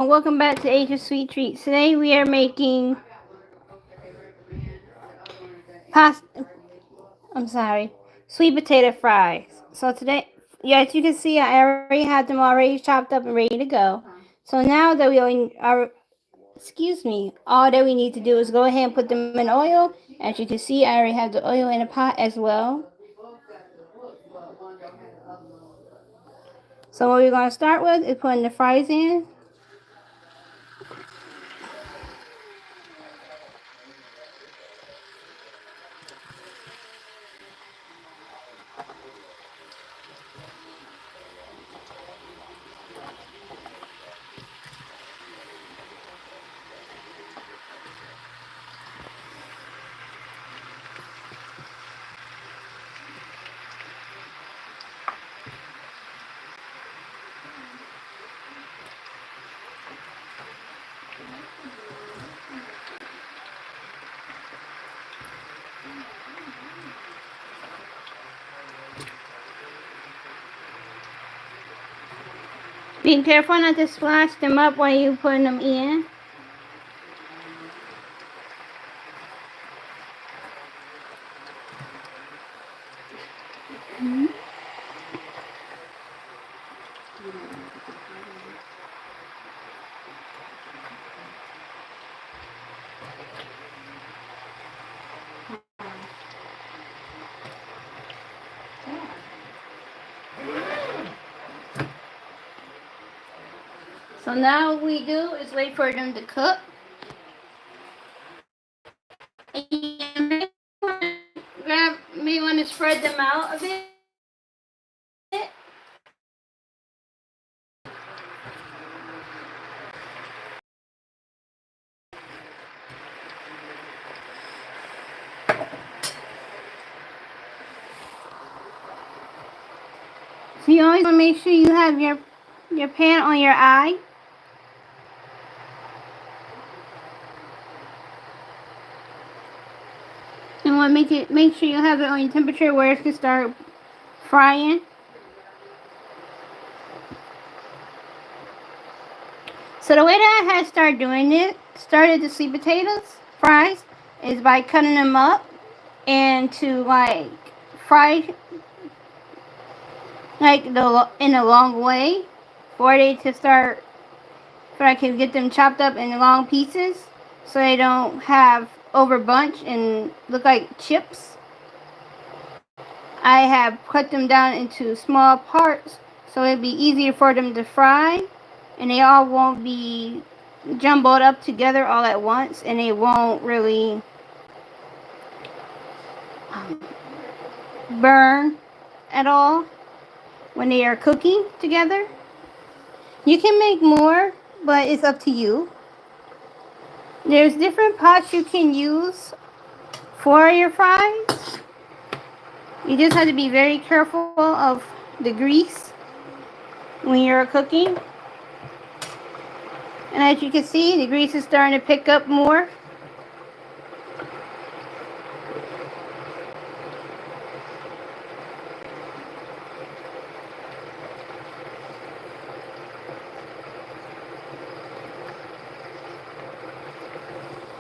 Welcome back to Age of Sweet Treats. Today we are making pasta. I'm sorry, sweet potato fries. So today, yeah, as you can see, I already have them already chopped up and ready to go. So now that we are, excuse me, all that we need to do is go ahead and put them in oil. As you can see, I already have the oil in a pot as well. So what we're gonna start with is putting the fries in. Be careful not to splash them up while you're putting them in. So now what we do is wait for them to cook. And may want to spread them out a bit. So you always want to make sure you have your pan on your eye. You want to make sure you have it on your temperature where it can start frying. So the way that I had started the sweet potatoes fries is by cutting them up and to like fry like in a long way for they to start so I can get them chopped up in long pieces so they don't have over bunch and look like chips. I have cut them down into small parts so it'd be easier for them to fry and they all won't be jumbled up together all at once and they won't really burn at all when they are cooking together. You can make more, but it's up to you. There's different pots you can use for your fries. You just have to be very careful of the grease when you're cooking. And as you can see, the grease is starting to pick up more.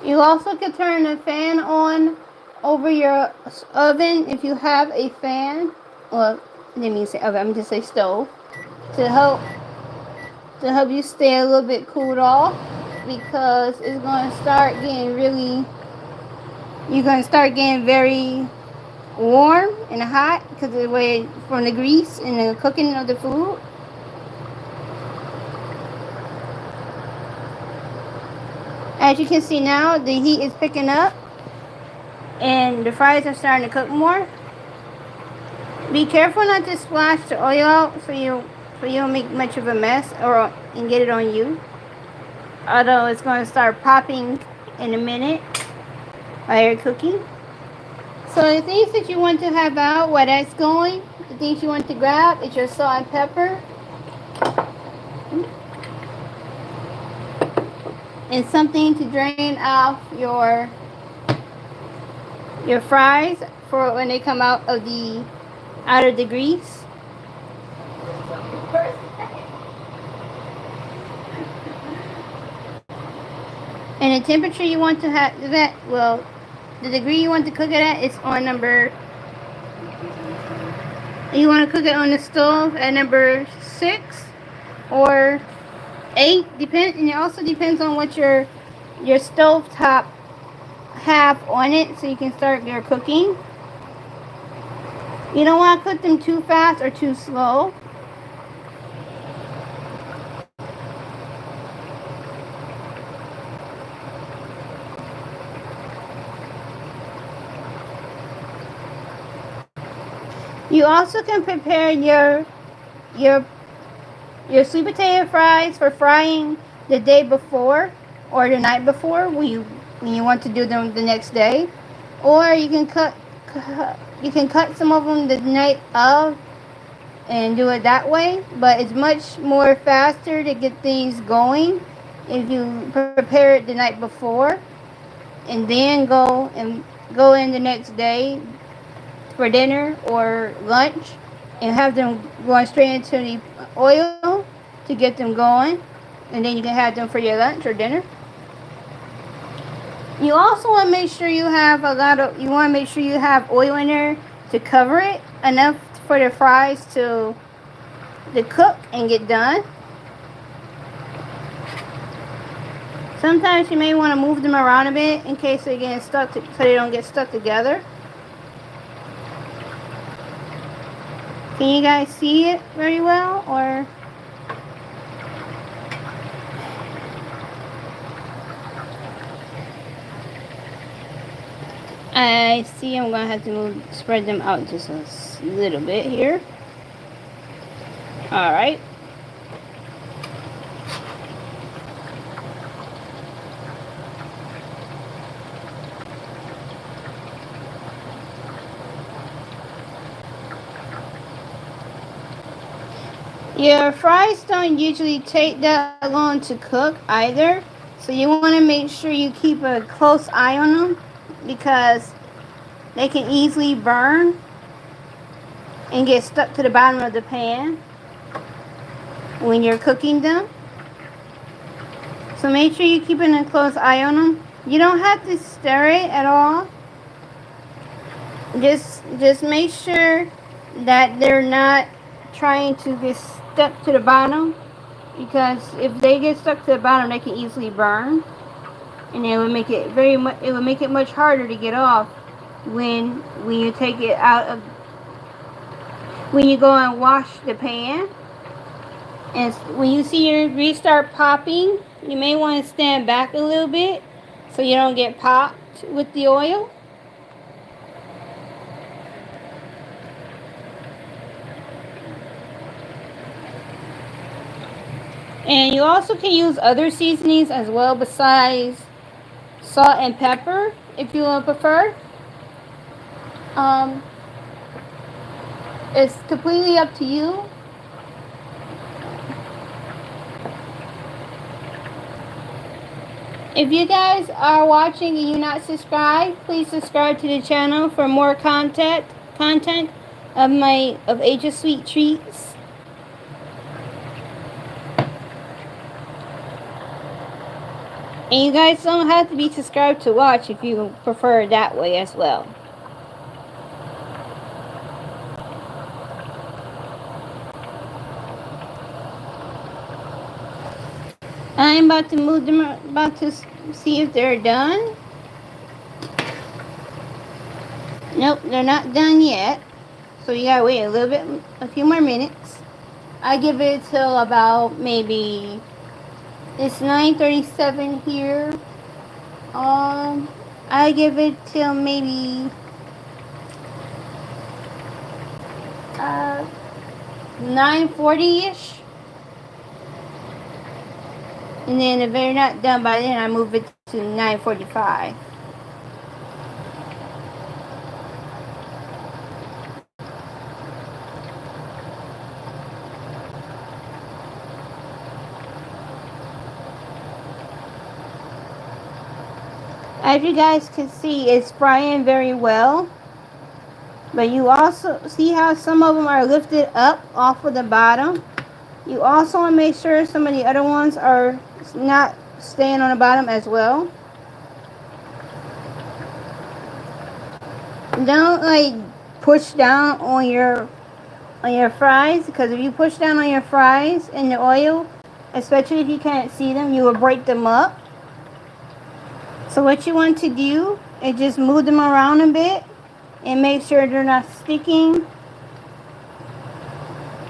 You also can turn the fan on over your oven if you have a fan. Well, I didn't mean to say oven, I'm just say stove. To help you stay a little bit cooled off because it's going to start getting you're going to start getting very warm and hot because of the way from the grease and the cooking of the food. As you can see now, the heat is picking up and the fries are starting to cook more. Be careful not to splash the oil out so you don't make much of a mess and get it on you. Although it's going to start popping in a minute while you're cooking. So the things that you want to have out while that's going, the things you want to grab is your salt and pepper. And something to drain off your fries for when they come out of the grease. And the temperature you want to have that, well, the degree you want to cook it at is on number, you want to cook it on the stove at number 6 or 8, depend, and it also depends on what your stove top have on it, so you can start your cooking. You don't want to cook them too fast or too slow. You also can prepare your your sweet potato fries for frying the day before or the night before when you want to do them the next day, or you can cut some of them the night of and do it that way. But it's much more faster to get things going if you prepare it the night before and then go in the next day for dinner or lunch and have them going straight into the oil to get them going, and then you can have them for your lunch or dinner. You also want to make sure you want to make sure you have oil in there to cover it enough for the fries to cook and get done. Sometimes you may want to move them around a bit in case they get stuck so they don't get stuck together. Can you guys see it very well, or? I see I'm going to have to spread them out just a little bit here. Alright. Your fries don't usually take that long to cook either, so you want to make sure you keep a close eye on them because they can easily burn and get stuck to the bottom of the pan when you're cooking them. So make sure you're keeping a close eye on them. You don't have to stir it at all. Just make sure that they're not trying to get stuck to the bottom, because if they get stuck to the bottom they can easily burn, and it would make it much harder to get off when you take it out of when you go and wash the pan. And when you see your grease start popping, you may want to stand back a little bit so you don't get popped with the oil. And you also can use other seasonings as well besides salt and pepper if you would prefer. It's completely up to you. If you guys are watching and you're not subscribed, please subscribe to the channel for more content of Asia's Sweet Treats. And you guys don't have to be subscribed to watch if you prefer it that way as well. I'm about to move them, about to see if they're done. Nope, they're not done yet. So you gotta wait a few more minutes. I give it till about maybe, it's 9:37 here. I give it till maybe 9:40ish. And then if they're not done by then, I move it to 9:45. As you guys can see, it's frying very well. But you also see how some of them are lifted up off of the bottom. You also want to make sure some of the other ones are not staying on the bottom as well. Don't like push down on your fries, because if you push down on your fries in the oil, especially if you can't see them, you will break them up. So what you want to do is just move them around a bit and make sure they're not sticking.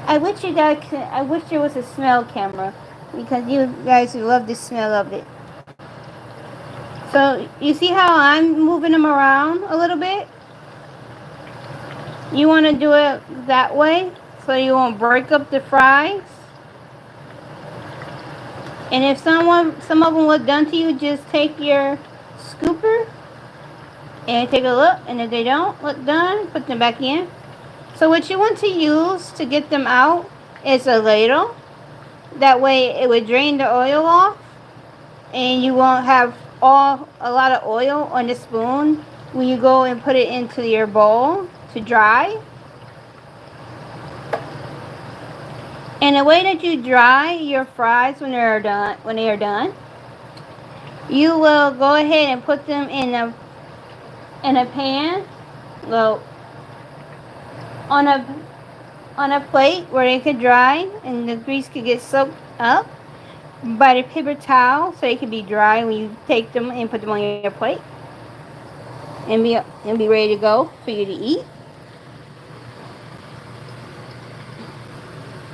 I wish I wish there was a smell camera, because you guys would love the smell of it. So you see how I'm moving them around a little bit? You want to do it that way so you won't break up the fries. And if some of them look done to you, just take your scooper and take a look. And if they don't look done, put them back in. So what you want to use to get them out is a ladle. That way it would drain the oil off, and you won't have a lot of oil on the spoon when you go and put it into your bowl to dry. And the way that you dry your fries when they are done, you will go ahead and put them in a pan, well, on a plate where they can dry and the grease could get soaked up by the paper towel, so they can be dry when you take them and put them on your plate and be ready to go for you to eat.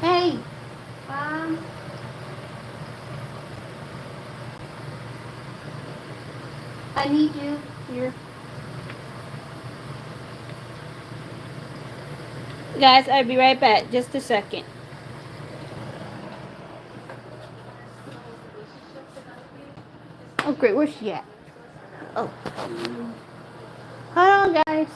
Hey, I need you here. Guys, I'll be right back. Just a second. Oh, great. Where's she at? Oh. Hold on, guys.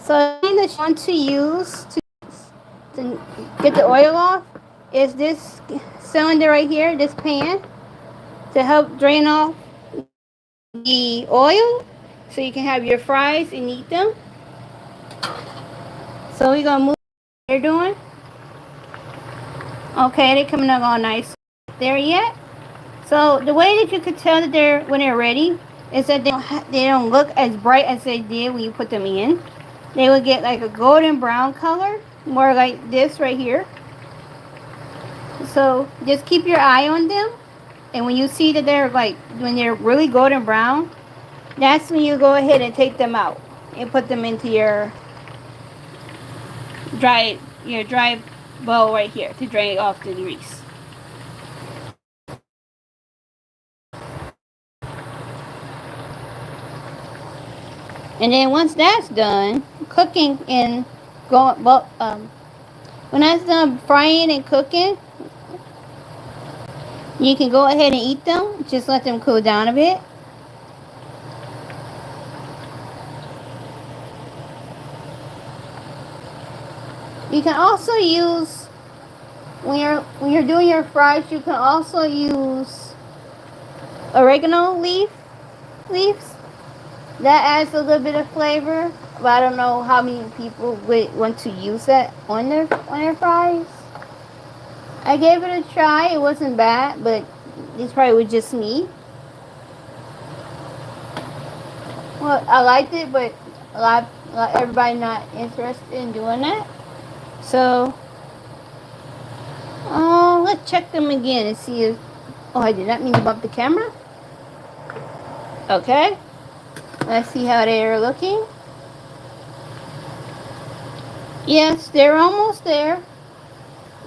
So the thing that you want to use to get the oil off is this cylinder right here, this pan, to help drain off the oil so you can have your fries and eat them. So we're going to move what they're doing. Okay, they're coming up all nice. There yet? So the way that you could tell that when they're ready is that they don't look as bright as they did when you put them in. They will get like a golden brown color, more like this right here. So just keep your eye on them, and when you see that when they're really golden brown, that's when you go ahead and take them out and put them into your dry bowl right here to drain off the grease. And then once that's done cooking and when that's done frying and cooking, you can go ahead and eat them. Just let them cool down a bit. You can also use, when you're doing your fries, you can also use oregano leaves. That adds a little bit of flavor, but I don't know how many people would want to use that on their fries. I gave it a try. It wasn't bad, but this probably was just me. Well, I liked it, but everybody not interested in doing that. So, let's check them again and see if. Oh, I did not mean to bump the camera. Okay. Let's see how they are looking. Yes, they're almost there.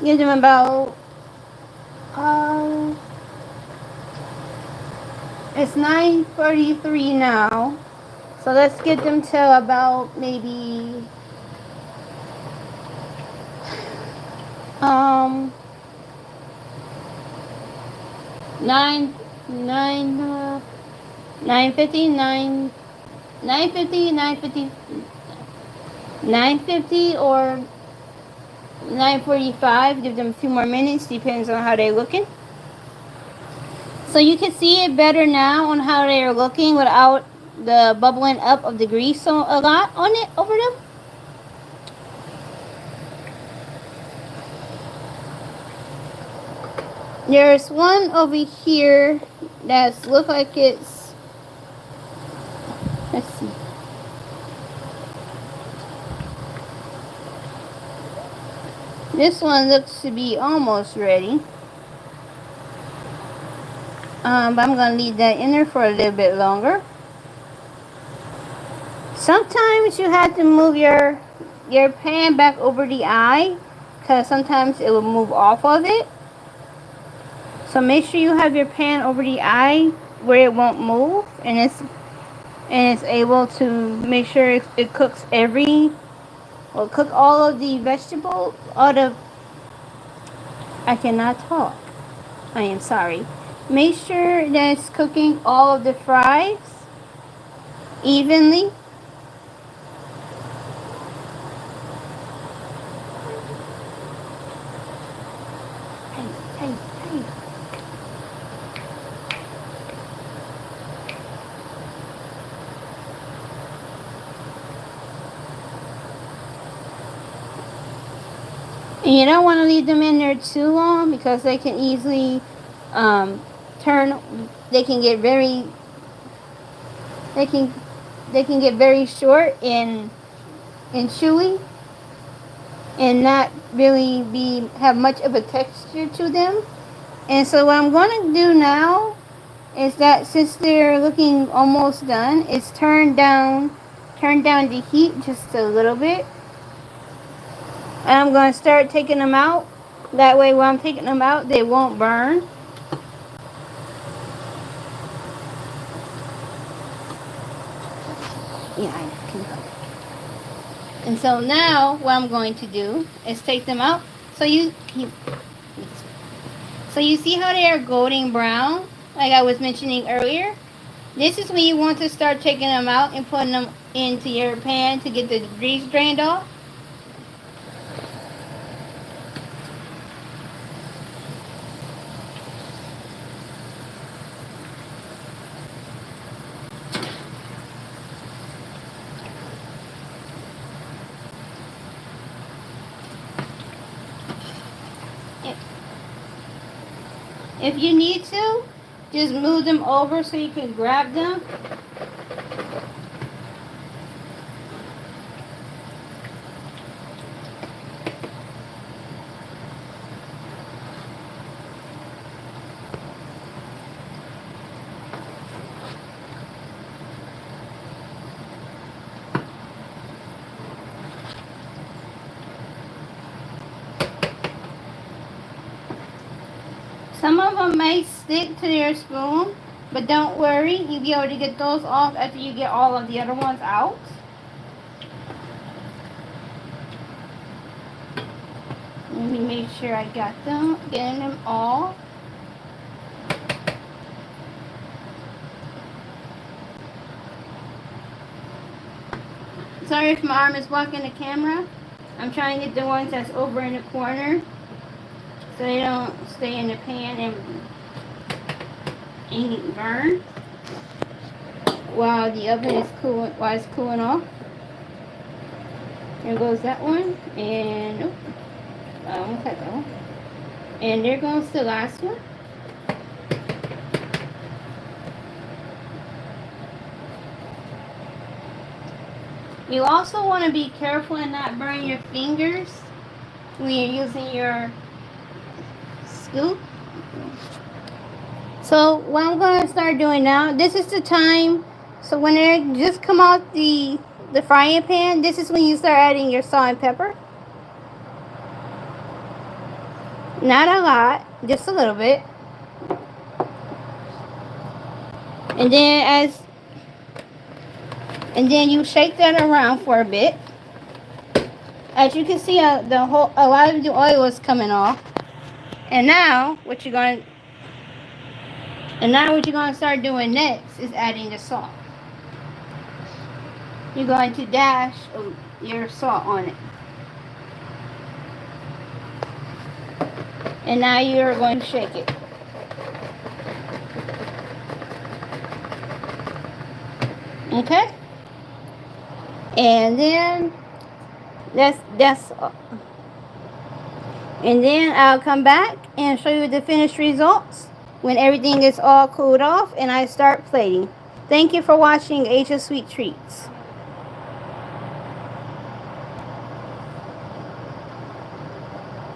Give them about, it's 9:33 now. So let's get them till about maybe, 9, 9:50, 9:50, 9:50, 9:50, or 9:45. Give them a few more minutes, depends on how they're looking. So you can see it better now on how they are looking without the bubbling up of the grease a lot on it over them. There's one over here that looks like it's, let's see. This one looks to be almost ready. But I'm going to leave that in there for a little bit longer. Sometimes you have to move your pan back over the eye, because sometimes it will move off of it. So make sure you have your pan over the eye where it won't move, and it's able to make sure it cooks cook all of the vegetables, I cannot talk. I am sorry. Make sure that it's cooking all of the fries evenly. Hey. And you don't want to leave them in there too long, because they can easily turn. They can get very. They can get very short and chewy, and not really have much of a texture to them. And so what I'm going to do now is that since they're looking almost done, is turn down the heat just a little bit. And I'm going to start taking them out. That way when I'm taking them out, they won't burn. Yeah, I can go. And so now what I'm going to do is take them out. So you see how they are golden brown, like I was mentioning earlier? This is when you want to start taking them out and putting them into your pan to get the grease drained off. If you need to, just move them over so you can grab them. Some of them may stick to your spoon, but don't worry, you'll be able to get those off after you get all of the other ones out. Let me make sure I got them, getting them all. Sorry if my arm is blocking the camera. I'm trying to get the ones that's over in the corner so they don't stay in the pan and burn while the oven is cooling, while it's cooling off. There goes that one, and nope, I almost had that one. And there goes the last one. You also want to be careful and not burn your fingers when you're using your scoop. So what I'm going to start doing now, this is the time, so when they just come out the frying pan, this is when you start adding your salt and pepper. Not a lot, just a little bit. And then you shake that around for a bit. As you can see, a lot of the oil is coming off. And now, what you're going to... And now what you're going to start doing next is adding the salt. You're going to dash your salt on it. And now you're going to shake it. Okay? And then that's and then I'll come back and show you the finished results when everything is all cooled off and I start plating. Thank you for watching Asia's Sweet Treats.